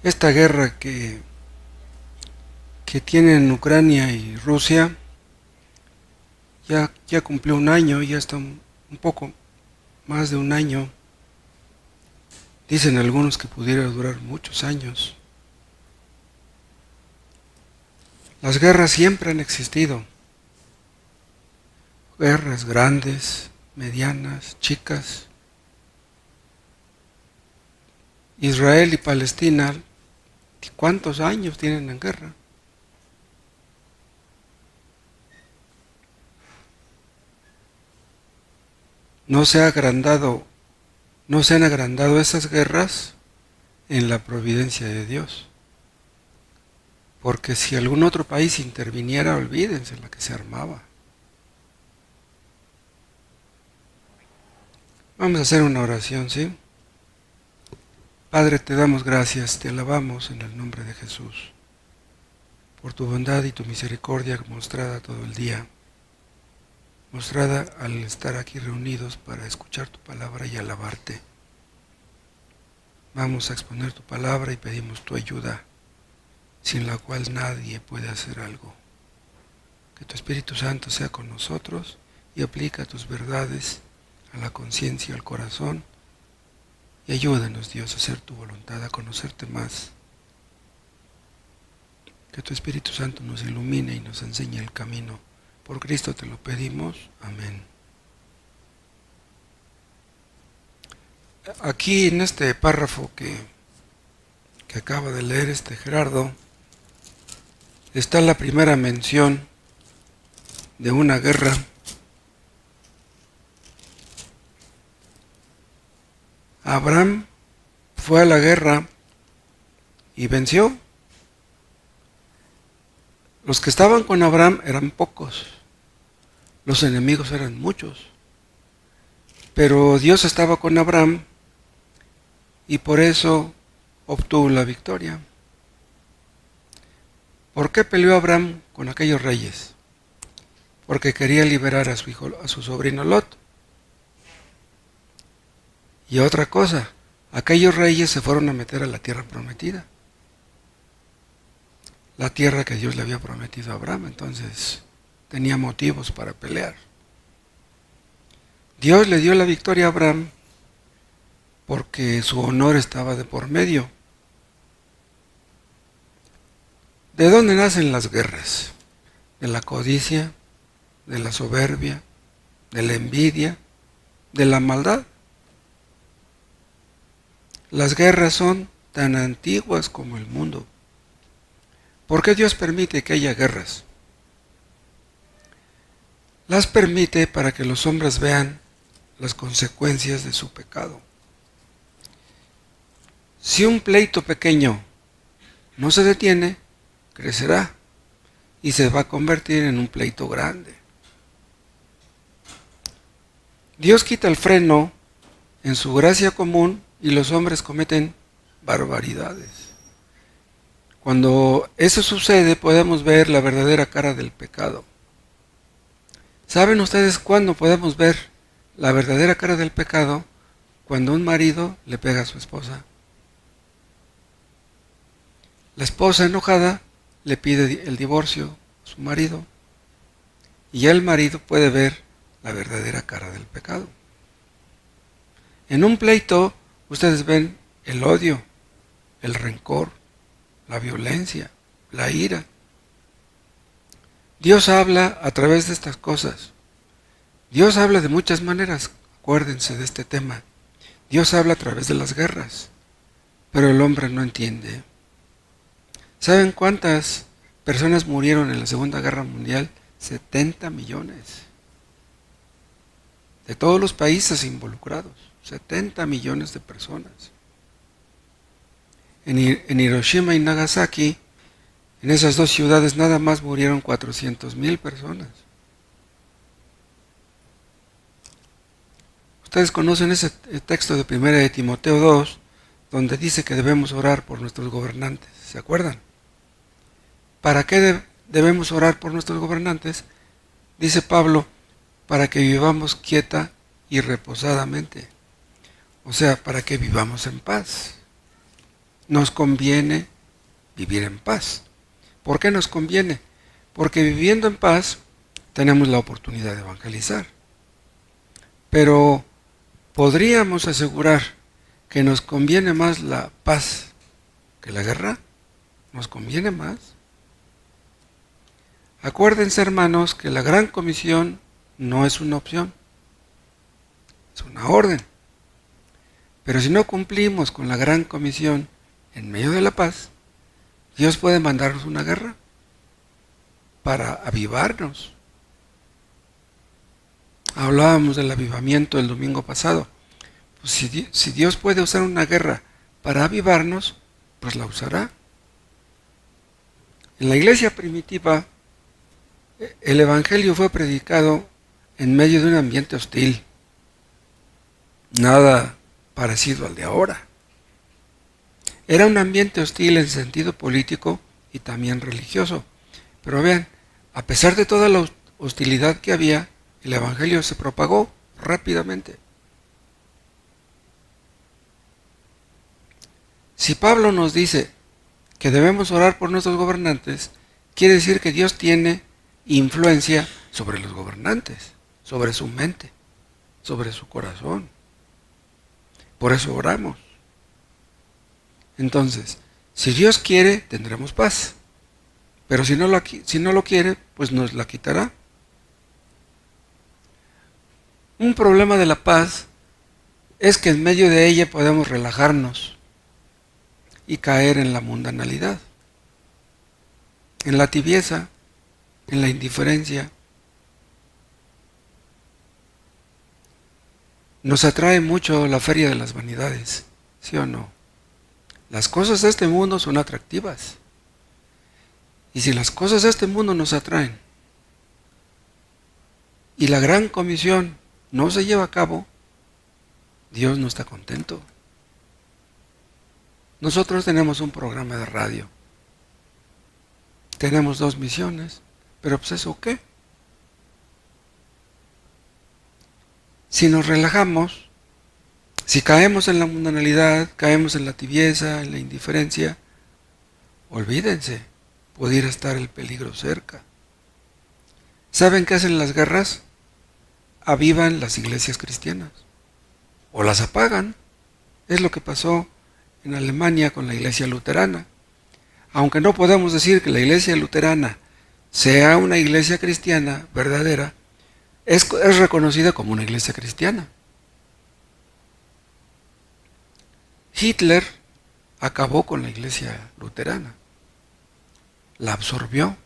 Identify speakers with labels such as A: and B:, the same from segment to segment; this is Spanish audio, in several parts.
A: Esta guerra que tienen Ucrania y Rusia ya cumplió un año, ya está un poco más de un año. Dicen algunos que pudiera durar muchos años. Las guerras siempre han existido. Guerras grandes, medianas, chicas. Israel y Palestina, ¿cuántos años tienen en guerra? No se ha agrandado, no se han agrandado esas guerras en la providencia de Dios. Porque si algún otro país interviniera, olvídense la que se armaba. Vamos a hacer una oración, ¿sí? Padre, te damos gracias, te alabamos en el nombre de Jesús, por tu bondad y tu misericordia mostrada todo el día, mostrada al estar aquí reunidos para escuchar tu palabra y alabarte. Vamos a exponer tu palabra y pedimos tu ayuda, sin la cual nadie puede hacer algo. Que tu Espíritu Santo sea con nosotros y aplica tus verdades a la conciencia y al corazón. Y ayúdanos, Dios, a hacer tu voluntad, a conocerte más. Que tu Espíritu Santo nos ilumine y nos enseñe el camino. Por Cristo te lo pedimos. Amén. Aquí en este párrafo que acaba de leer Gerardo, está la primera mención de una guerra. Abraham fue a la guerra y venció. Los que estaban con Abraham eran pocos, los enemigos eran muchos, pero Dios estaba con Abraham y por eso obtuvo la victoria. ¿Por qué peleó Abraham con aquellos reyes? Porque quería liberar a su hijo, a su sobrino Lot. Y otra cosa, aquellos reyes se fueron a meter a la tierra prometida, la tierra que Dios le había prometido a Abraham, entonces tenía motivos para pelear. Dios le dio la victoria a Abraham porque su honor estaba de por medio. ¿De dónde nacen las guerras? De la codicia, de la soberbia, de la envidia, de la maldad. Las guerras son tan antiguas como el mundo. ¿Por qué Dios permite que haya guerras? Las permite para que los hombres vean las consecuencias de su pecado. Si un pleito pequeño no se detiene, crecerá y se va a convertir en un pleito grande. Dios quita el freno en su gracia común y los hombres cometen barbaridades. Cuando eso sucede podemos ver la verdadera cara del pecado. ¿Saben ustedes cuándo podemos ver la verdadera cara del pecado? Cuando un marido le pega a su esposa. La esposa enojada le pide el divorcio a su marido y ya el marido puede ver la verdadera cara del pecado. En un pleito ustedes ven el odio, el rencor, la violencia, la ira. Dios habla a través de estas cosas. Dios habla de muchas maneras, acuérdense de este tema. Dios habla a través de las guerras, pero el hombre no entiende. ¿Saben cuántas personas murieron en la Segunda Guerra Mundial? 70 millones. De todos los países involucrados, 70 millones de personas. En Hiroshima y Nagasaki, en esas dos ciudades nada más murieron 400,000 personas. Ustedes conocen ese texto de 1 de Timoteo 2, donde dice que debemos orar por nuestros gobernantes. ¿Se acuerdan? ¿Para qué debemos orar por nuestros gobernantes? Dice Pablo, para que vivamos quieta y reposadamente. O sea, para que vivamos en paz. nos conviene vivir en paz. ¿Por qué nos conviene? Porque viviendo en paz tenemos la oportunidad de evangelizar. Pero ¿podríamos asegurar que nos conviene más la paz que la guerra? ¿Nos conviene más? Acuérdense, hermanos, que la gran comisión no es una opción, es una orden. Pero si no cumplimos con la gran comisión en medio de la paz, Dios puede mandarnos una guerra para avivarnos. Hablábamos del avivamiento el domingo pasado. Pues si Dios puede usar una guerra para avivarnos, pues la usará. En la iglesia primitiva, el evangelio fue predicado en medio de un ambiente hostil, nada parecido al de ahora. Era un ambiente hostil en sentido político y también religioso. Pero vean, a pesar de toda la hostilidad que había, el evangelio se propagó rápidamente. Si Pablo nos dice que debemos orar por nuestros gobernantes, quiere decir que Dios tiene influencia sobre los gobernantes, sobre su mente, sobre su corazón. Por eso oramos. Entonces, si Dios quiere, tendremos paz. Pero si no lo quiere, pues nos la quitará. Un problema de la paz es que en medio de ella podemos relajarnos y caer en la mundanalidad, en la tibieza, en la indiferencia. Nos atrae mucho la feria de las vanidades, ¿sí o no? Las cosas de este mundo son atractivas. Y si las cosas de este mundo nos atraen y la gran comisión no se lleva a cabo, Dios no está contento. Nosotros tenemos un programa de radio. Tenemos 2 misiones, pero pues ¿eso qué? Si nos relajamos, si caemos en la mundanalidad, caemos en la tibieza, en la indiferencia, olvídense, pudiera estar el peligro cerca. ¿Saben qué hacen las guerras? Avivan las iglesias cristianas o las apagan. Es lo que pasó en Alemania con la iglesia luterana. Aunque no podemos decir que la iglesia luterana sea una iglesia cristiana verdadera, es reconocida como una iglesia cristiana. Hitler acabó con la iglesia luterana, la absorbió.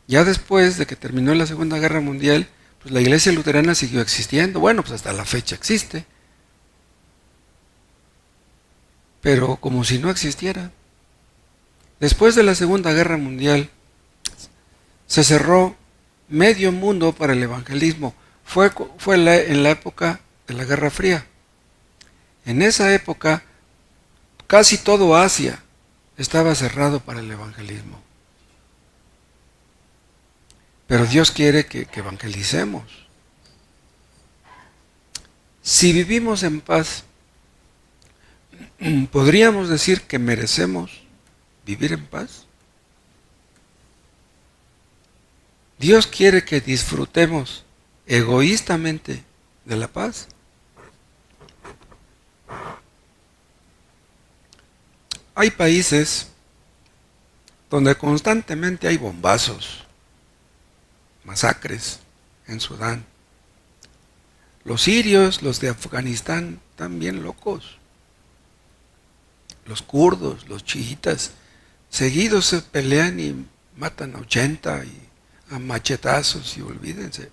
A: Ya después de que terminó la Segunda Guerra Mundial, pues la iglesia luterana siguió existiendo. Bueno, pues hasta la fecha existe. Pero como si no existiera. Después de la Segunda Guerra Mundial, se cerró medio mundo para el evangelismo. Fue en la época de la Guerra Fría. En esa época, casi todo Asia estaba cerrado para el evangelismo. Pero Dios quiere que evangelicemos. Si vivimos en paz, ¿podríamos decir que merecemos vivir en paz? Dios quiere que disfrutemos egoístamente de la paz. Hay países donde constantemente hay bombazos, masacres en Sudán. Los sirios, los de Afganistán, están bien locos. Los kurdos, los chiitas, seguidos se pelean y matan a 80 y a machetazos y olvídense.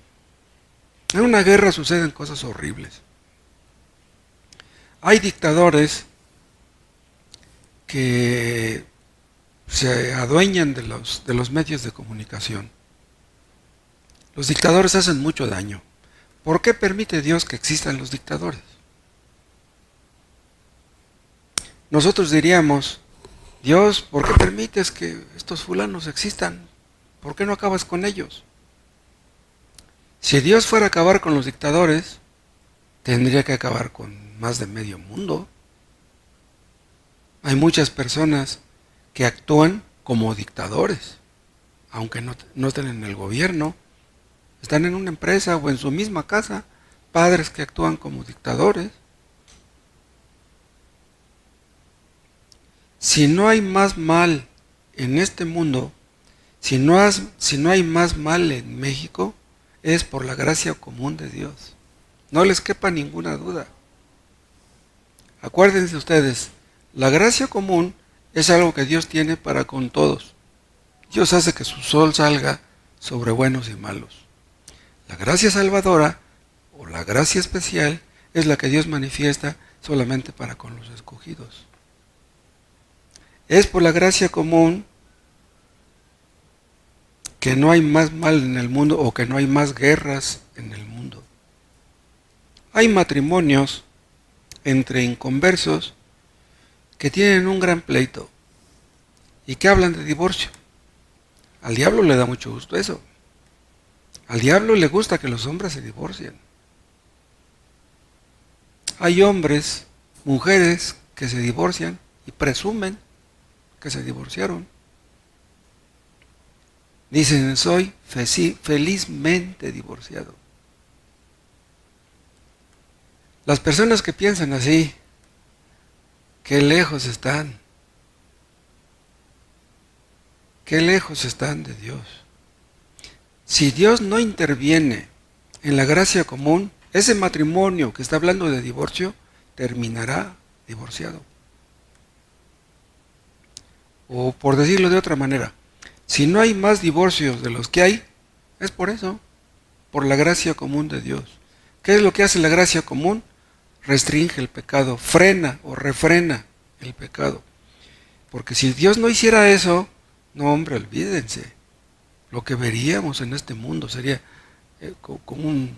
A: En una guerra suceden cosas horribles. Hay dictadores que se adueñan de los medios de comunicación. Los dictadores hacen mucho daño. ¿Por qué permite Dios que existan los dictadores? Nosotros diríamos, Dios, ¿por qué permites que estos fulanos existan? ¿Por qué no acabas con ellos? Si Dios fuera a acabar con los dictadores, tendría que acabar con más de medio mundo. Hay muchas personas que actúan como dictadores, aunque no estén en el gobierno, están en una empresa o en su misma casa, padres que actúan como dictadores. Si no hay más mal en este mundo, si no hay más mal en México, es por la gracia común de Dios. No les quepa ninguna duda. Acuérdense ustedes, la gracia común es algo que Dios tiene para con todos. Dios hace que su sol salga sobre buenos y malos. La gracia salvadora o la gracia especial es la que Dios manifiesta solamente para con los escogidos. Es por la gracia común que no hay más mal en el mundo o que no hay más guerras en el mundo. Hay matrimonios entre inconversos que tienen un gran pleito y que hablan de divorcio. Al diablo le da mucho gusto eso. Al diablo le gusta que los hombres se divorcien. Hay hombres, mujeres que se divorcian y presumen que se divorciaron. Dicen, soy felizmente divorciado. Las personas que piensan así, qué lejos están de Dios. Si Dios no interviene en la gracia común, ese matrimonio que está hablando de divorcio terminará divorciado. O por decirlo de otra manera, si no hay más divorcios de los que hay, es por eso, por la gracia común de Dios. ¿Qué es lo que hace la gracia común? Restringe el pecado, frena o refrena el pecado. Porque si Dios no hiciera eso, no, hombre, olvídense. Lo que veríamos en este mundo sería como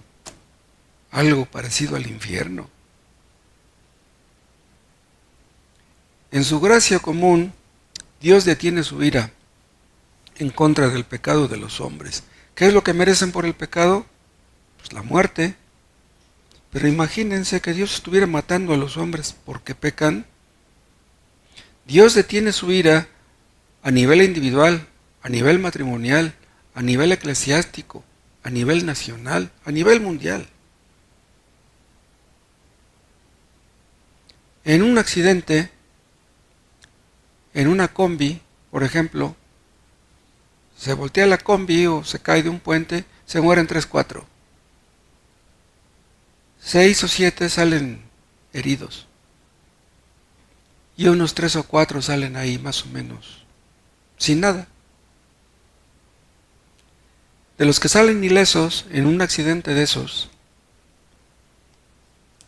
A: algo parecido al infierno. En su gracia común, Dios detiene su ira en contra del pecado de los hombres. ¿Qué es lo que merecen por el pecado? Pues la muerte. Pero imagínense que Dios estuviera matando a los hombres porque pecan. Dios detiene su ira a nivel individual, a nivel matrimonial, a nivel eclesiástico, a nivel nacional, a nivel mundial. En un accidente, en una combi, por ejemplo, se voltea la combi o se cae de un puente, se mueren 3, 4. 6 o 7 salen heridos. Y unos 3 o 4 salen ahí más o menos sin nada. De los que salen ilesos en un accidente de esos,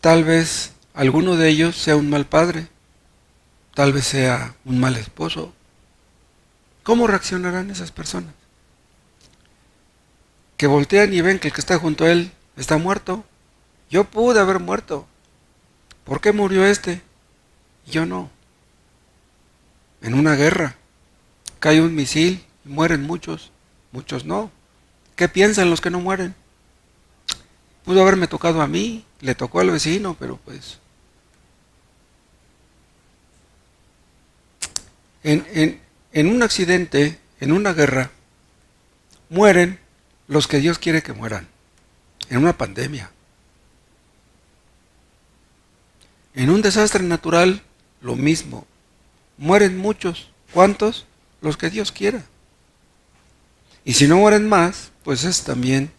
A: tal vez alguno de ellos sea un mal padre, tal vez sea un mal esposo. ¿Cómo reaccionarán esas personas? Que voltean y ven que el que está junto a él está muerto. Yo pude haber muerto. ¿Por qué murió este? Y yo no. En una guerra cae un misil y mueren muchos, muchos no. ¿Qué piensan los que no mueren? Pudo haberme tocado a mí, le tocó al vecino, pero pues... En un accidente, en una guerra, mueren los que Dios quiere que mueran. En una pandemia. En un desastre natural, lo mismo. Mueren muchos. ¿Cuántos? Los que Dios quiera. Y si no mueren más, pues es también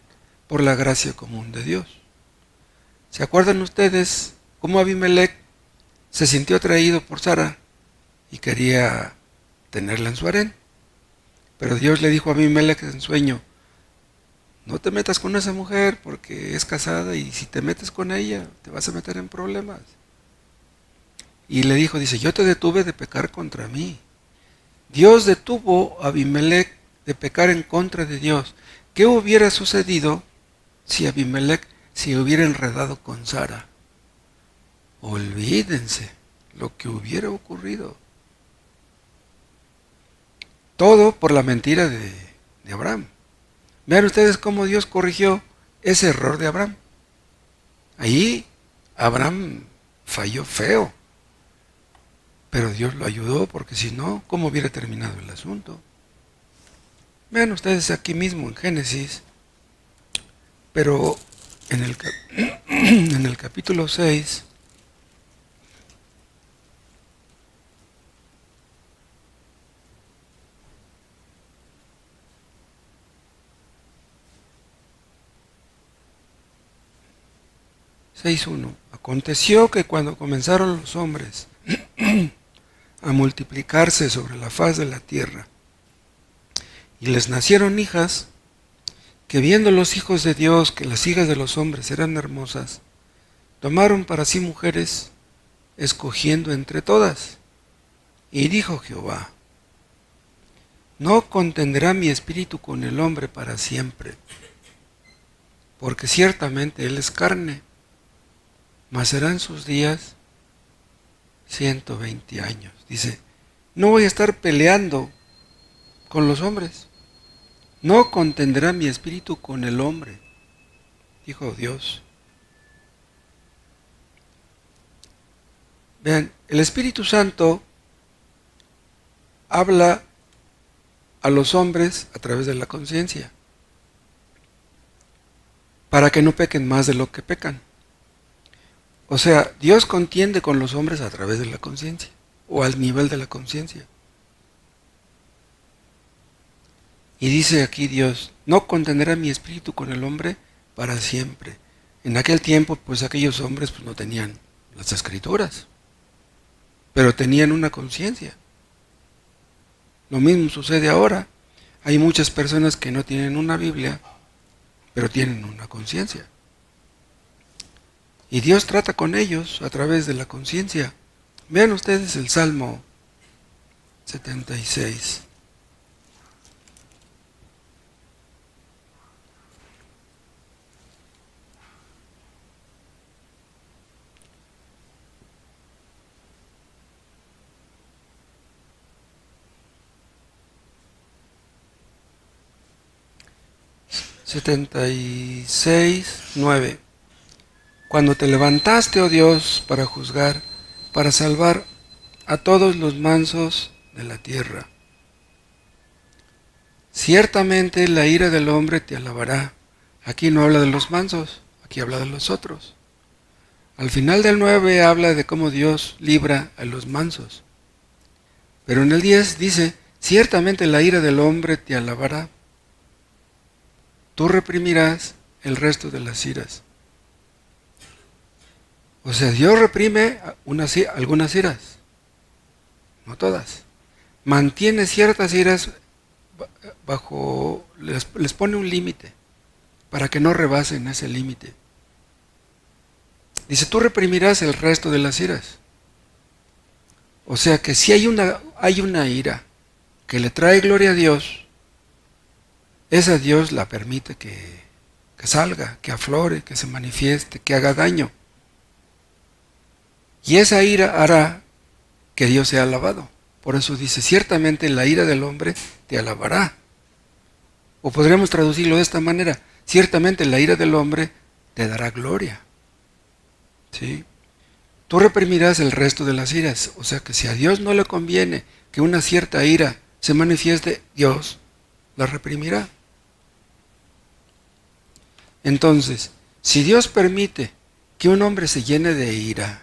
A: por la gracia común de Dios. ¿Se acuerdan ustedes cómo Abimelech se sintió atraído por Sara y quería tenerla en su harén? Pero Dios le dijo a Abimelech en sueño, no te metas con esa mujer porque es casada y si te metes con ella te vas a meter en problemas. Y le dijo, dice, yo te detuve de pecar contra mí. Dios detuvo a Abimelech de pecar en contra de Dios. ¿Qué hubiera sucedido si Abimelech se hubiera enredado con Sara? Olvídense lo que hubiera ocurrido. Todo por la mentira de Abraham. Vean ustedes cómo Dios corrigió ese error de Abraham. Ahí Abraham falló feo. Pero Dios lo ayudó, porque si no, ¿cómo hubiera terminado el asunto? Vean ustedes aquí mismo en Génesis, pero en el, en el capítulo 6, aconteció que cuando comenzaron los hombres a multiplicarse sobre la faz de la tierra, y les nacieron hijas, que viendo los hijos de Dios que las hijas de los hombres eran hermosas, tomaron para sí mujeres, escogiendo entre todas. Y dijo Jehová: no contenderá mi espíritu con el hombre para siempre, porque ciertamente él es carne, mas serán sus días 120 años. Dice, no voy a estar peleando con los hombres. No contenderá mi espíritu con el hombre, dijo Dios. Vean, el Espíritu Santo habla a los hombres a través de la conciencia, para que no pequen más de lo que pecan. O sea, Dios contiende con los hombres a través de la conciencia, o al nivel de la conciencia. Y dice aquí Dios, no contenderá mi espíritu con el hombre para siempre. En aquel tiempo, pues aquellos hombres pues, no tenían las escrituras, pero tenían una conciencia. Lo mismo sucede ahora. Hay muchas personas que no tienen una Biblia, pero tienen una conciencia. Y Dios trata con ellos a través de la conciencia. Vean ustedes el Salmo 76. (76, 9). Cuando te levantaste, oh Dios, para juzgar, para salvar a todos los mansos de la tierra. Ciertamente la ira del hombre te alabará. Aquí no habla de los mansos, aquí habla de los otros. Al final del 9 habla de cómo Dios libra a los mansos. Pero en el 10 dice, ciertamente la ira del hombre te alabará. Tú reprimirás el resto de las iras. O sea, Dios reprime algunas iras, no todas. Mantiene ciertas iras les pone un límite para que no rebasen ese límite. Dice, tú reprimirás el resto de las iras. O sea que si hay una ira que le trae gloria a Dios, esa Dios la permite que salga, que aflore, que se manifieste, que haga daño. Y esa ira hará que Dios sea alabado. Por eso dice, ciertamente la ira del hombre te alabará. O podríamos traducirlo de esta manera, ciertamente la ira del hombre te dará gloria. ¿Sí? Tú reprimirás el resto de las iras. O sea que si a Dios no le conviene que una cierta ira se manifieste, Dios la reprimirá. Entonces, si Dios permite que un hombre se llene de ira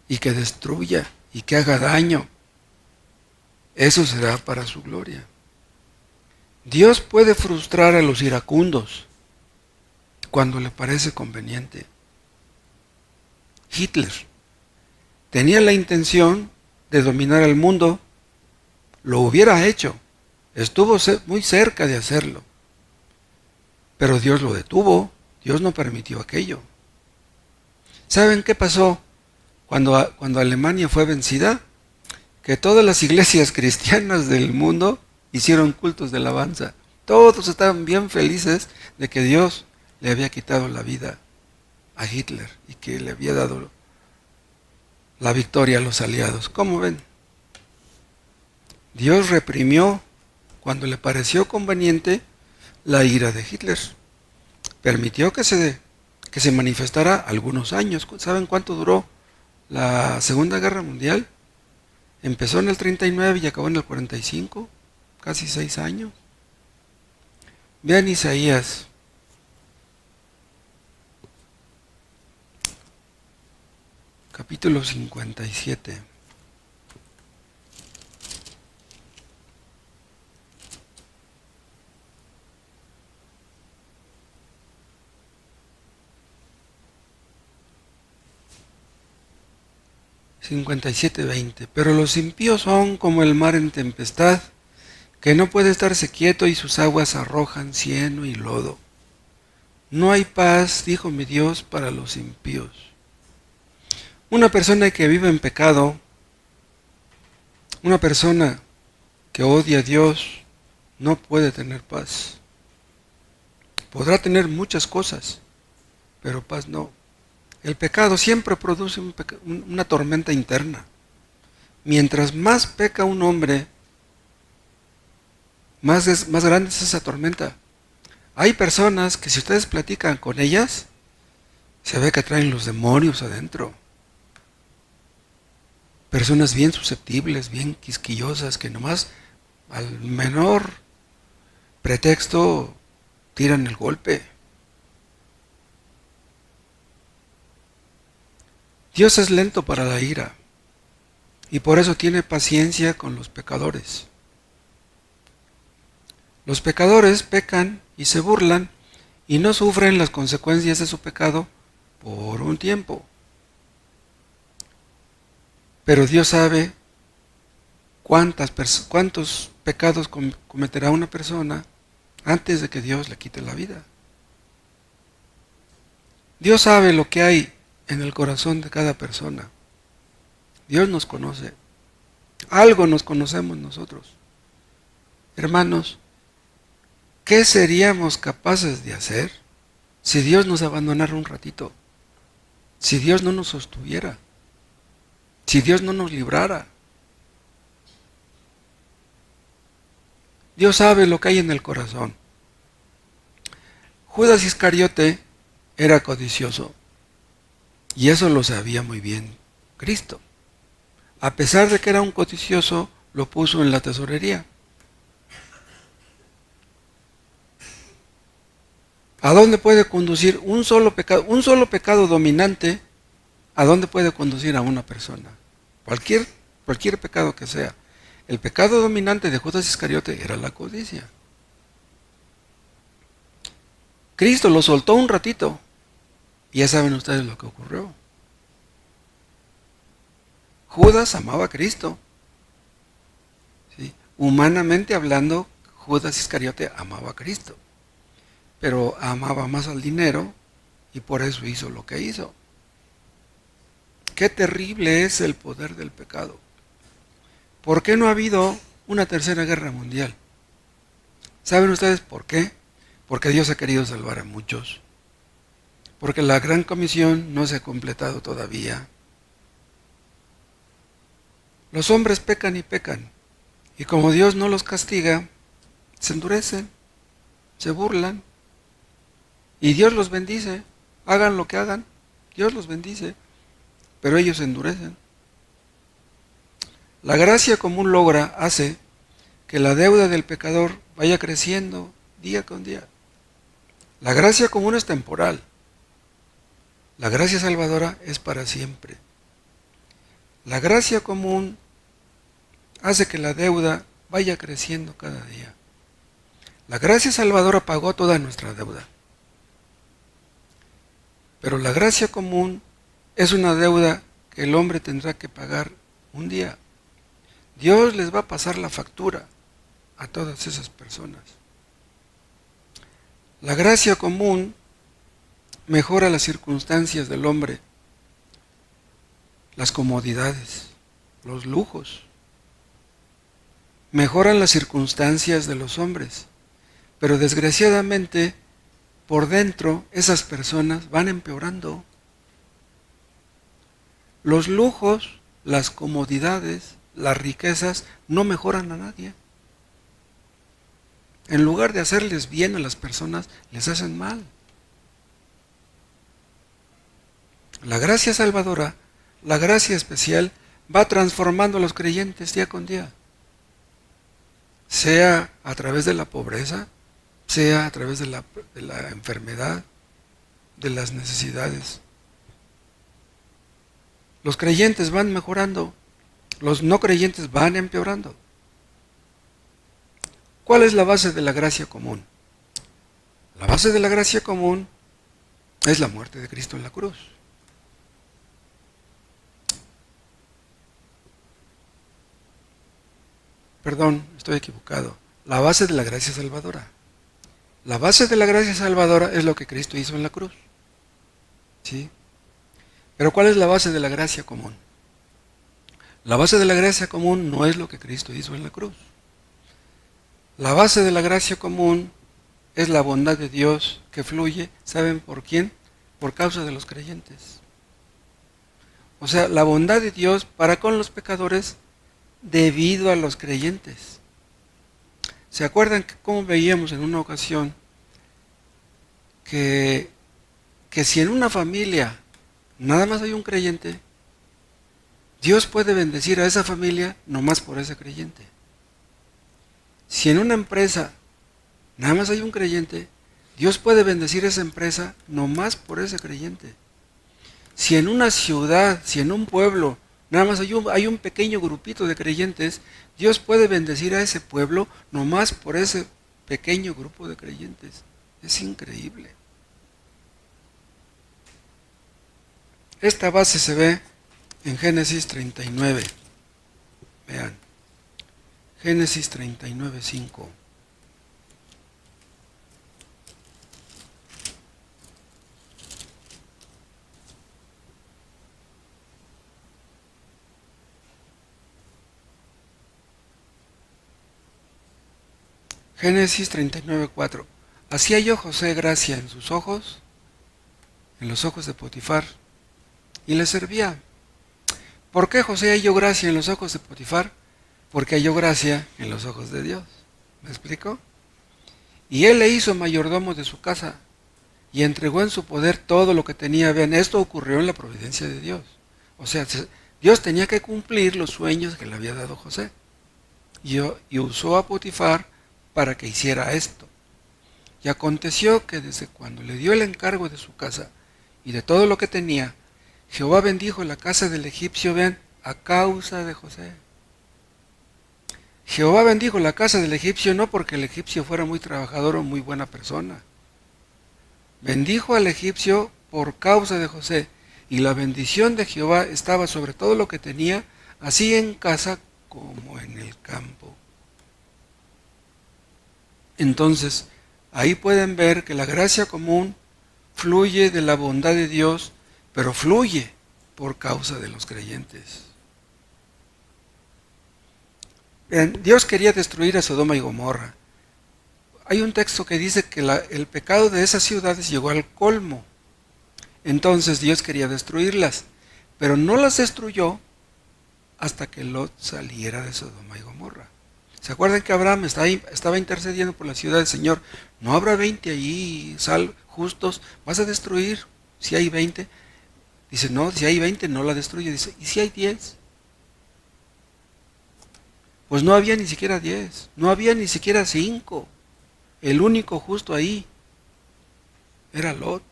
A: y que destruya y que haga daño, eso será para su gloria. Dios puede frustrar a los iracundos cuando le parece conveniente. Hitler tenía la intención de dominar el mundo, lo hubiera hecho, estuvo muy cerca de hacerlo, pero Dios lo detuvo, Dios no permitió aquello. ¿Saben qué pasó cuando Alemania fue vencida? Que todas las iglesias cristianas del mundo hicieron cultos de alabanza. Todos estaban bien felices de que Dios le había quitado la vida a Hitler y que le había dado la victoria a los aliados. ¿Cómo ven? Dios reprimió, cuando le pareció conveniente, la ira de Hitler. Permitió que se manifestara algunos años. ¿Saben cuánto duró la Segunda Guerra Mundial? Empezó en el 39 y acabó en el 45, casi 6 años. Vean Isaías, capítulo 57. Pero los impíos son como el mar en tempestad, que no puede estarse quieto y sus aguas arrojan cieno y lodo. No hay paz, dijo mi Dios, para los impíos. Una persona que vive en pecado, una persona que odia a Dios, no puede tener paz. Podrá tener muchas cosas, pero paz no. El pecado siempre produce una tormenta interna. Mientras más peca un hombre, más grande es esa tormenta. Hay personas que si ustedes platican con ellas, se ve que traen los demonios adentro. Personas bien susceptibles, bien quisquillosas, que nomás al menor pretexto tiran el golpe. Dios es lento para la ira y por eso tiene paciencia con los pecadores. Los pecadores pecan y se burlan y no sufren las consecuencias de su pecado por un tiempo. Pero Dios sabe cuántos pecados cometerá una persona antes de que Dios le quite la vida. Dios sabe lo que hay en el corazón de cada persona. Dios nos conoce. Algo nos conocemos nosotros. Hermanos, ¿qué seríamos capaces de hacer si Dios nos abandonara un ratito? Si Dios no nos sostuviera. Si Dios no nos librara. Dios sabe lo que hay en el corazón. Judas Iscariote era codicioso. Y eso lo sabía muy bien Cristo. A pesar de que era un codicioso, lo puso en la tesorería. ¿A dónde puede conducir un solo pecado dominante? ¿A dónde puede conducir a una persona? Cualquier pecado que sea. El pecado dominante de Judas Iscariote era la codicia. Cristo lo soltó un ratito. Y ya saben ustedes lo que ocurrió. Judas amaba a Cristo. ¿Sí? Humanamente hablando, Judas Iscariote amaba a Cristo. Pero amaba más al dinero y por eso hizo lo que hizo. Qué terrible es el poder del pecado. ¿Por qué no ha habido una tercera guerra mundial? ¿Saben ustedes por qué? Porque Dios ha querido salvar a muchos. Porque la gran comisión no se ha completado todavía. Los hombres pecan y pecan. Y como Dios no los castiga, se endurecen, se burlan. Y Dios los bendice. Hagan lo que hagan, Dios los bendice. Pero ellos se endurecen. La gracia común hace que la deuda del pecador vaya creciendo día con día. La gracia común es temporal. La gracia salvadora es para siempre. La gracia común hace que la deuda vaya creciendo cada día. La gracia salvadora pagó toda nuestra deuda. Pero la gracia común es una deuda que el hombre tendrá que pagar un día. Dios les va a pasar la factura a todas esas personas. La gracia común mejora las circunstancias del hombre, las comodidades, los lujos. Mejoran las circunstancias de los hombres, pero desgraciadamente por dentro esas personas van empeorando. Los lujos, las comodidades, las riquezas no mejoran a nadie. En lugar de hacerles bien a las personas, les hacen mal. La gracia salvadora, la gracia especial, va transformando a los creyentes día con día, sea a través de la pobreza, sea a través de la enfermedad, de las necesidades. Los creyentes van mejorando, los no creyentes van empeorando. ¿Cuál es la base de la gracia común? La base de la gracia común es la muerte de Cristo en la cruz. Perdón, estoy equivocado. La base de la gracia salvadora. La base de la gracia salvadora es lo que Cristo hizo en la cruz. ¿Sí? Pero ¿cuál es la base de la gracia común? La base de la gracia común no es lo que Cristo hizo en la cruz. La base de la gracia común es la bondad de Dios que fluye, ¿saben por quién? Por causa de los creyentes. O sea, la bondad de Dios para con los pecadores debido a los creyentes. ¿Se acuerdan cómo veíamos en una ocasión que si en una familia nada más hay un creyente, Dios puede bendecir a esa familia nomás por ese creyente? Si en una empresa nada más hay un creyente, Dios puede bendecir a esa empresa nomás por ese creyente. Si en una ciudad, si en un pueblo, nada más hay un pequeño grupito de creyentes, Dios puede bendecir a ese pueblo nomás por ese pequeño grupo de creyentes. Es increíble. Esta base se ve en Génesis 39. Vean. Génesis 39, 5. Génesis 39, 4. Así halló José gracia en sus ojos, en los ojos de Potifar, y le servía. ¿Por qué José halló gracia en los ojos de Potifar? Porque halló gracia en los ojos de Dios. ¿Me explico? Y él le hizo mayordomo de su casa y entregó en su poder todo lo que tenía. Vean, esto ocurrió en la providencia de Dios. O sea, Dios tenía que cumplir los sueños que le había dado José. Y usó a Potifar para que hiciera esto. Y aconteció que desde cuando le dio el encargo de su casa y de todo lo que tenía, Jehová bendijo la casa del egipcio, vean, a causa de José. Jehová bendijo la casa del egipcio no porque el egipcio fuera muy trabajador o muy buena persona. Bendijo al egipcio por causa de José, y la bendición de Jehová estaba sobre todo lo que tenía, así en casa como en el campo. Entonces, ahí pueden ver que la gracia común fluye de la bondad de Dios, pero fluye por causa de los creyentes. Bien, Dios quería destruir a Sodoma y Gomorra. Hay un texto que dice que el pecado de esas ciudades llegó al colmo. Entonces Dios quería destruirlas, pero no las destruyó hasta que Lot saliera de Sodoma y Gomorra. ¿Se acuerdan que Abraham estaba intercediendo por la ciudad del Señor? No habrá 20 allí justos, vas a destruir si hay 20. Dice, no, si hay 20 no la destruye. Dice, ¿y si hay 10? Pues no había ni siquiera 10, no había ni siquiera 5. El único justo ahí era Lot.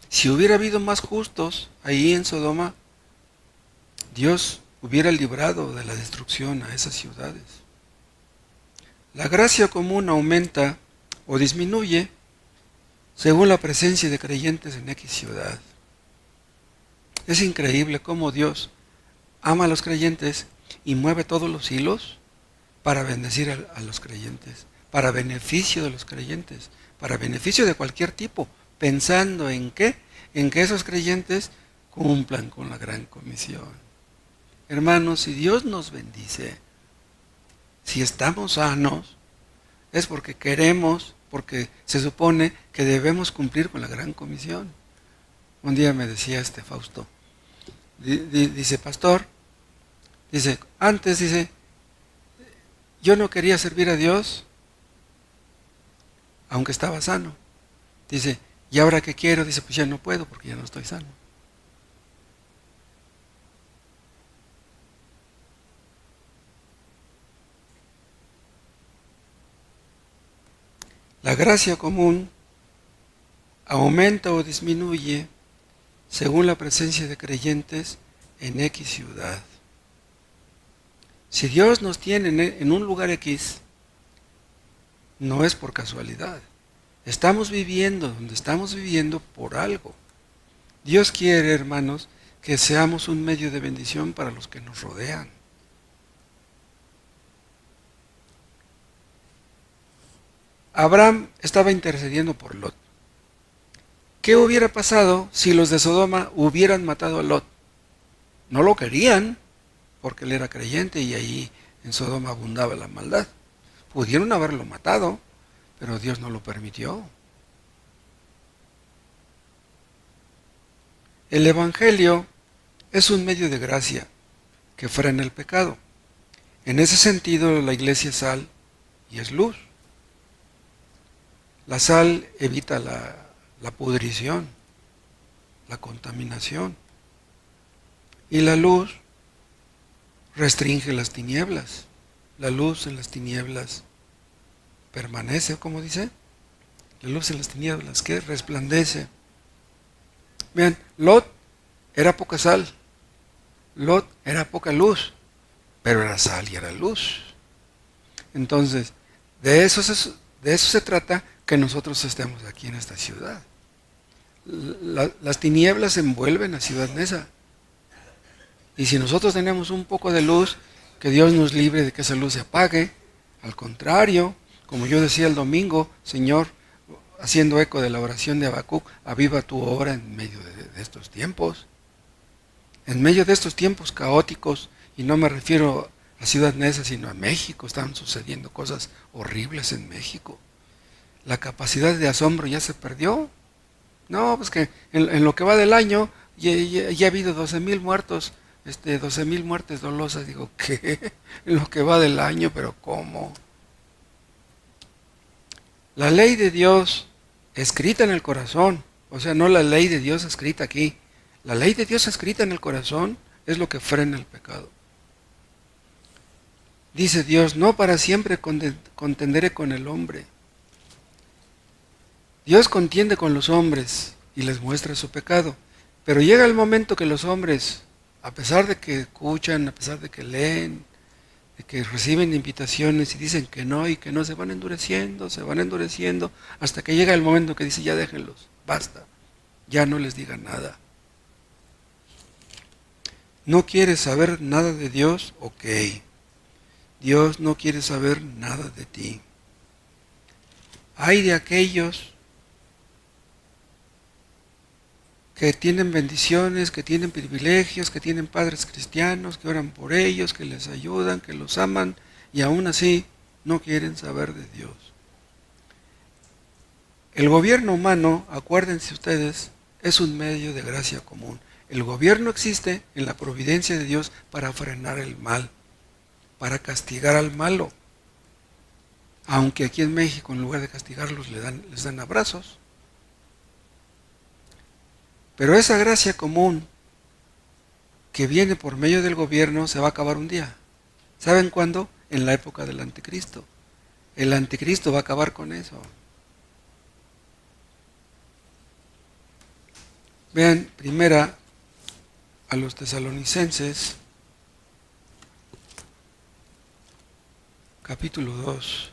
A: Si hubiera habido más justos ahí en Sodoma, Dios hubiera librado de la destrucción a esas ciudades. La gracia común aumenta o disminuye según la presencia de creyentes en X ciudad. Es increíble cómo Dios ama a los creyentes y mueve todos los hilos para bendecir a los creyentes, para beneficio de los creyentes, para beneficio de cualquier tipo, pensando en qué, en que esos creyentes cumplan con la gran comisión. Hermanos, si Dios nos bendice, si estamos sanos, es porque queremos, porque se supone que debemos cumplir con la gran comisión. Un día me decía Fausto, dice, pastor, antes, yo no quería servir a Dios, aunque estaba sano. Dice, ¿y ahora qué quiero? Dice, pues ya no puedo porque ya no estoy sano. La gracia común aumenta o disminuye según la presencia de creyentes en X ciudad. Si Dios nos tiene en un lugar X, no es por casualidad. Estamos viviendo donde estamos viviendo por algo. Dios quiere, hermanos, que seamos un medio de bendición para los que nos rodean. Abraham estaba intercediendo por Lot. ¿Qué hubiera pasado si los de Sodoma hubieran matado a Lot? No lo querían, porque él era creyente y allí en Sodoma abundaba la maldad. Pudieron haberlo matado, pero Dios no lo permitió. El Evangelio es un medio de gracia que frena el pecado. En ese sentido, la iglesia es sal y es luz. La sal evita la pudrición, la contaminación. Y la luz restringe las tinieblas. La luz en las tinieblas permanece, ¿cómo dice? La luz en las tinieblas, ¿qué? Resplandece. Vean, Lot era poca sal. Lot era poca luz, pero era sal y era luz. Entonces, de eso se trata que nosotros estemos aquí en esta ciudad. Las tinieblas envuelven a Ciudad Neza. Y si nosotros tenemos un poco de luz, que Dios nos libre de que esa luz se apague. Al contrario, como yo decía el domingo, Señor, haciendo eco de la oración de Habacuc, aviva tu obra en medio de estos tiempos. En medio de estos tiempos caóticos, y no me refiero a Ciudad Neza, sino a México, están sucediendo cosas horribles en México. La capacidad de asombro ya se perdió. No, pues que en lo que va del año ya ha habido 12,000 muertos, 12,000 muertes dolosas. Digo, ¿qué? En lo que va del año, pero ¿cómo? La ley de Dios escrita en el corazón, o sea, no la ley de Dios escrita aquí, la ley de Dios escrita en el corazón es lo que frena el pecado. Dice Dios, no para siempre contenderé con el hombre. Dios contiende con los hombres y les muestra su pecado, pero llega el momento que los hombres, a pesar de que escuchan, a pesar de que leen, de que reciben invitaciones y dicen que no y que no, se van endureciendo, hasta que llega el momento que dice, ya déjenlos, basta, ya no les digan nada. ¿No quieres saber nada de Dios? Ok. Dios no quiere saber nada de ti. Hay de aquellos que tienen bendiciones, que tienen privilegios, que tienen padres cristianos, que oran por ellos, que les ayudan, que los aman, y aún así no quieren saber de Dios. El gobierno humano, acuérdense ustedes, es un medio de gracia común. El gobierno existe en la providencia de Dios para frenar el mal, para castigar al malo. Aunque aquí en México, en lugar de castigarlos, les dan abrazos. Pero esa gracia común que viene por medio del gobierno se va a acabar un día. ¿Saben cuándo? En la época del anticristo. El anticristo va a acabar con eso. Vean, primera a los Tesalonicenses, capítulo 2.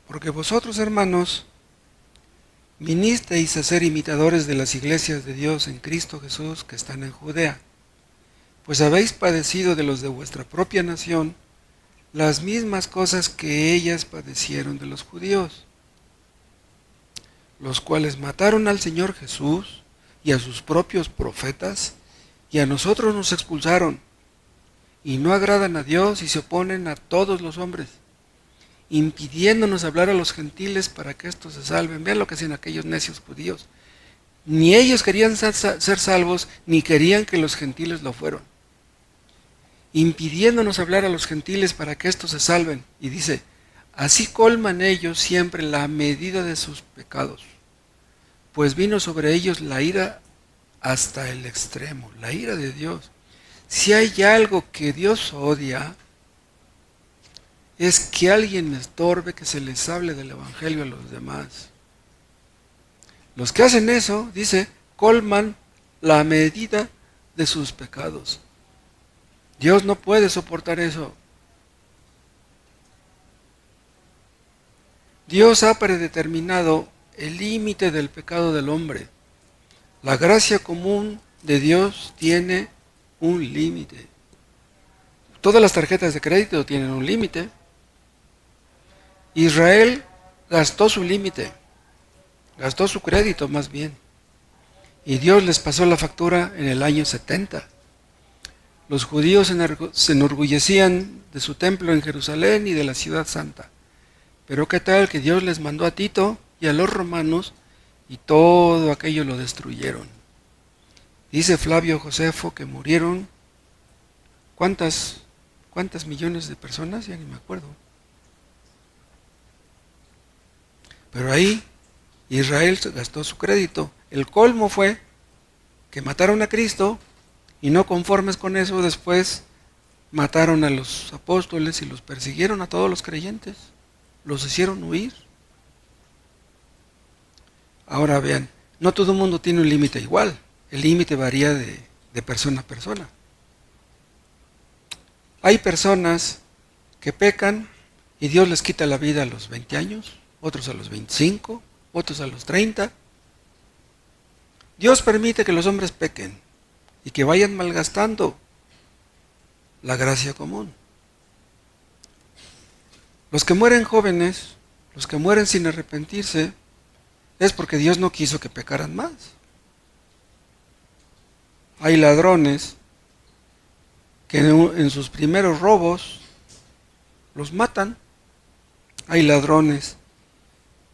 A: Porque vosotros, hermanos, vinisteis a ser imitadores de las iglesias de Dios en Cristo Jesús que están en Judea, pues habéis padecido de los de vuestra propia nación las mismas cosas que ellas padecieron de los judíos, los cuales mataron al Señor Jesús y a sus propios profetas, y a nosotros nos expulsaron, y no agradan a Dios y se oponen a todos los hombres, impidiéndonos hablar a los gentiles para que estos se salven. Vean lo que hacían aquellos necios judíos. Ni ellos querían ser salvos, ni querían que los gentiles lo fueran. Impidiéndonos hablar a los gentiles para que estos se salven. Y dice, Así colman ellos siempre la medida de sus pecados, pues vino sobre ellos la ira hasta el extremo, la ira de Dios. Si hay algo que Dios odia, es que alguien estorbe que se les hable del Evangelio a los demás. Los que hacen eso, dice, colman la medida de sus pecados. Dios no puede soportar eso. Dios ha predeterminado el límite del pecado del hombre. La gracia común de Dios tiene un límite. Todas las tarjetas de crédito tienen un límite. Israel gastó su límite, gastó su crédito más bien. Y Dios les pasó la factura en el año 70. Los judíos se enorgullecían de su templo en Jerusalén y de la ciudad santa. Pero qué tal que Dios les mandó a Tito y a los romanos y todo aquello lo destruyeron. Dice Flavio Josefo que murieron, ¿cuántas millones de personas? Ya ni me acuerdo. Pero ahí Israel gastó su crédito. El colmo fue que mataron a Cristo y no conformes con eso después mataron a los apóstoles y los persiguieron a todos los creyentes. Los hicieron huir. Ahora vean, no todo el mundo tiene un límite igual. El límite varía de persona a persona. Hay personas que pecan y Dios les quita la vida a los 20 años, otros a los 25, otros a los 30. Dios permite que los hombres pequen y que vayan malgastando la gracia común. Los que mueren jóvenes, los que mueren sin arrepentirse, es porque Dios no quiso que pecaran más. Hay ladrones que en sus primeros robos los matan. Hay ladrones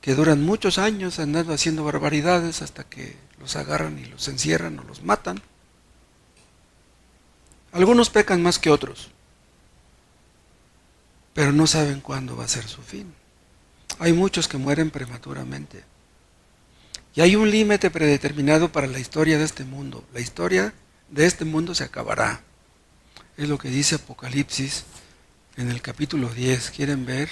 A: que duran muchos años andando haciendo barbaridades hasta que los agarran y los encierran o los matan. Algunos pecan más que otros, pero no saben cuándo va a ser su fin. Hay muchos que mueren prematuramente. Y hay un límite predeterminado para la historia de este mundo. La historia de este mundo se acabará. Es lo que dice Apocalipsis en el capítulo 10. ¿Quieren ver?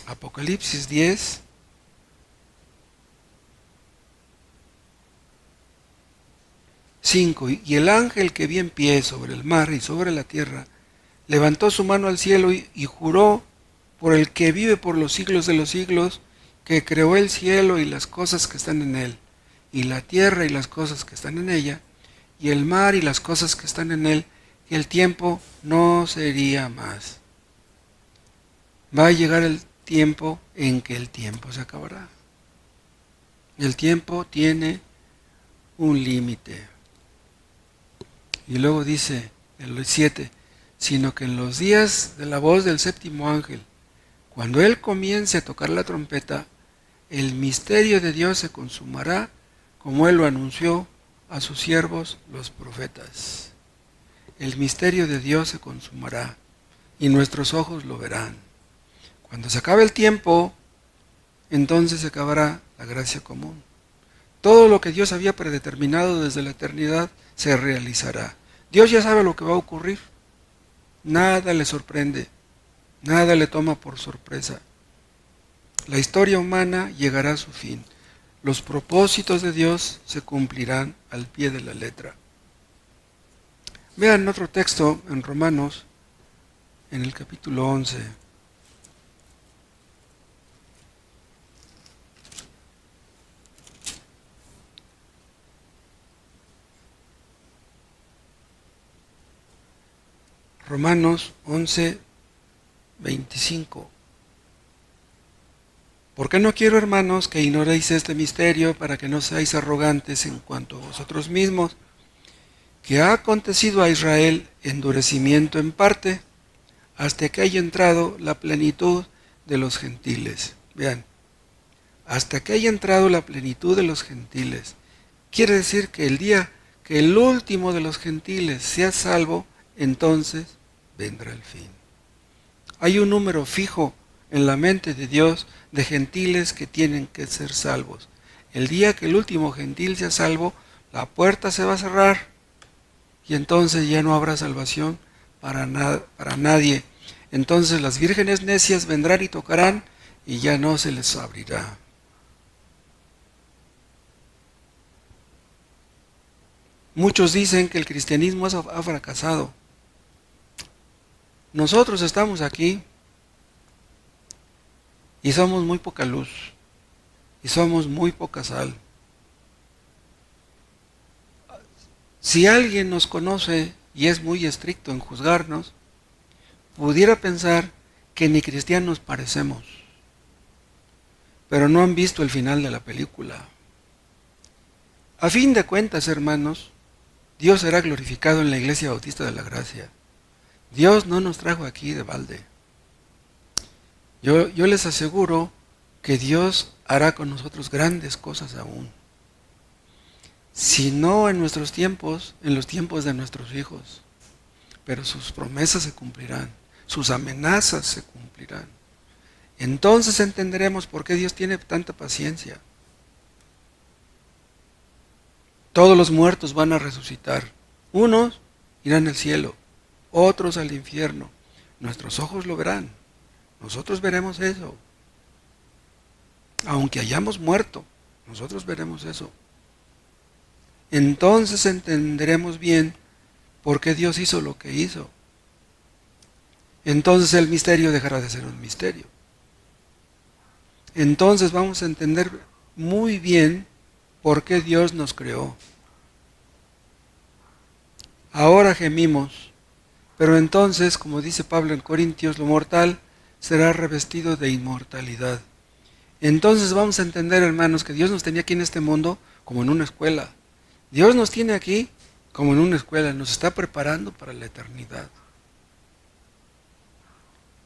A: Apocalipsis 10. Y el ángel que vi en pie sobre el mar y sobre la tierra, levantó su mano al cielo y juró por el que vive por los siglos de los siglos, que creó el cielo y las cosas que están en él, y la tierra y las cosas que están en ella, y el mar y las cosas que están en él, que el tiempo no sería más. Va a llegar el tiempo en que el tiempo se acabará. El tiempo tiene un límite. Y luego dice en el 7, sino que en los días de la voz del séptimo ángel, cuando él comience a tocar la trompeta, el misterio de Dios se consumará, como él lo anunció a sus siervos los profetas. El misterio de Dios se consumará y nuestros ojos lo verán. Cuando se acabe el tiempo, entonces se acabará la gracia común. Todo lo que Dios había predeterminado desde la eternidad se realizará. Dios ya sabe lo que va a ocurrir. Nada le sorprende, nada le toma por sorpresa. La historia humana llegará a su fin. Los propósitos de Dios se cumplirán al pie de la letra. Vean otro texto en Romanos, en el capítulo 11. Romanos 11, 25. Porque no quiero, hermanos, que ignoréis este misterio, para que no seáis arrogantes en cuanto a vosotros mismos, que ha acontecido a Israel endurecimiento en parte, hasta que haya entrado la plenitud de los gentiles. Vean, hasta que haya entrado la plenitud de los gentiles. Quiere decir que el día que el último de los gentiles sea salvo, entonces vendrá el fin. Hay un número fijo en la mente de Dios de gentiles que tienen que ser salvos. El día que el último gentil sea salvo, la puerta se va a cerrar y entonces ya no habrá salvación para nadie. Entonces las vírgenes necias vendrán y tocarán y ya no se les abrirá. Muchos dicen que el cristianismo ha fracasado. Nosotros estamos aquí y somos muy poca luz y somos muy poca sal. Si alguien nos conoce y es muy estricto en juzgarnos, pudiera pensar que ni cristianos parecemos, pero no han visto el final de la película. A fin de cuentas, hermanos, Dios será glorificado en la Iglesia Bautista de la Gracia. Dios no nos trajo aquí de balde. Yo les aseguro que Dios hará con nosotros grandes cosas aún. Si no en nuestros tiempos, en los tiempos de nuestros hijos. Pero sus promesas se cumplirán, sus amenazas se cumplirán. Entonces entenderemos por qué Dios tiene tanta paciencia. Todos los muertos van a resucitar. Unos irán al cielo, otros al infierno. Nuestros ojos lo verán. Nosotros veremos eso. Aunque hayamos muerto, nosotros veremos eso. Entonces entenderemos bien por qué Dios hizo lo que hizo. Entonces el misterio dejará de ser un misterio. Entonces vamos a entender muy bien por qué Dios nos creó. Ahora gemimos, pero entonces, como dice Pablo en Corintios, lo mortal será revestido de inmortalidad. Entonces vamos a entender, hermanos, que Dios nos tenía aquí en este mundo como en una escuela. Dios nos tiene aquí como en una escuela, nos está preparando para la eternidad.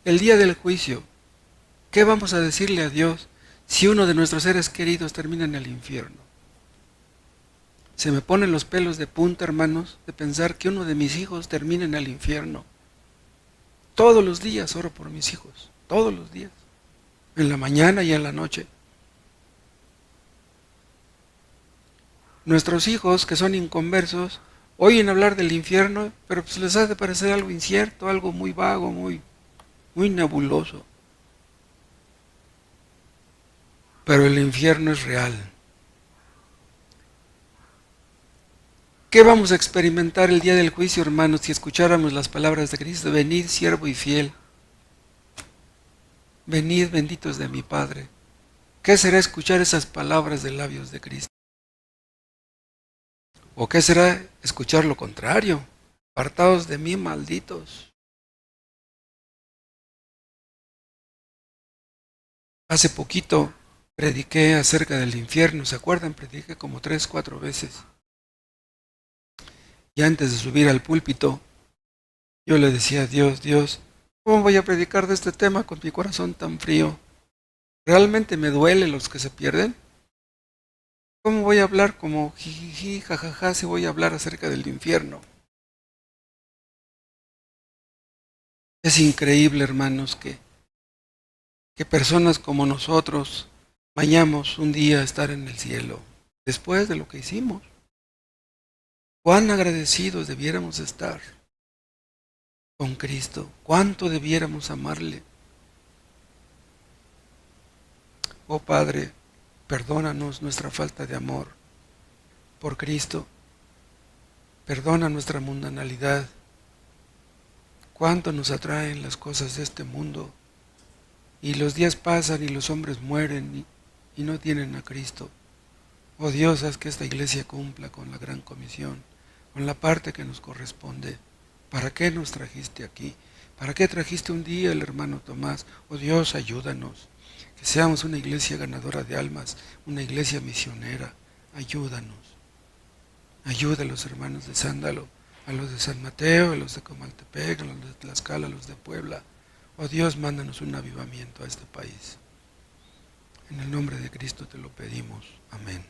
A: El día del juicio, ¿qué vamos a decirle a Dios si uno de nuestros seres queridos termina en el infierno? Se me ponen los pelos de punta, hermanos, de pensar que uno de mis hijos termina en el infierno. Todos los días oro por mis hijos, todos los días, en la mañana y en la noche. Nuestros hijos, que son inconversos, oyen hablar del infierno, pero pues les hace parecer algo incierto, algo muy vago, muy nebuloso. Pero el infierno es real. ¿Qué vamos a experimentar el día del juicio, hermanos, si escucháramos las palabras de Cristo? Venid, siervo y fiel. Venid, benditos de mi Padre. ¿Qué será escuchar esas palabras de labios de Cristo? ¿O qué será escuchar lo contrario? Apartaos de mí, malditos. Hace poquito prediqué acerca del infierno, ¿se acuerdan? Prediqué como 3, 4 veces. Y antes de subir al púlpito, yo le decía a Dios, Dios, ¿cómo voy a predicar de este tema con mi corazón tan frío? ¿Realmente me duele los que se pierden? ¿Cómo voy a hablar como jijiji, jajaja, si voy a hablar acerca del infierno? Es increíble, hermanos, que personas como nosotros vayamos un día a estar en el cielo, después de lo que hicimos. Cuán agradecidos debiéramos estar con Cristo, cuánto debiéramos amarle. Oh Padre, perdónanos nuestra falta de amor por Cristo, perdona nuestra mundanalidad, cuánto nos atraen las cosas de este mundo, y los días pasan y los hombres mueren y no tienen a Cristo. Oh Dios, haz que esta iglesia cumpla con la gran comisión, con la parte que nos corresponde. ¿Para qué nos trajiste aquí? ¿Para qué trajiste un día el hermano Tomás? Oh Dios, ayúdanos, que seamos una iglesia ganadora de almas, una iglesia misionera. Ayúdanos. Ayuda a los hermanos de Sándalo, a los de San Mateo, a los de Comaltepec, a los de Tlaxcala, a los de Puebla. Oh Dios, mándanos un avivamiento a este país. En el nombre de Cristo te lo pedimos. Amén.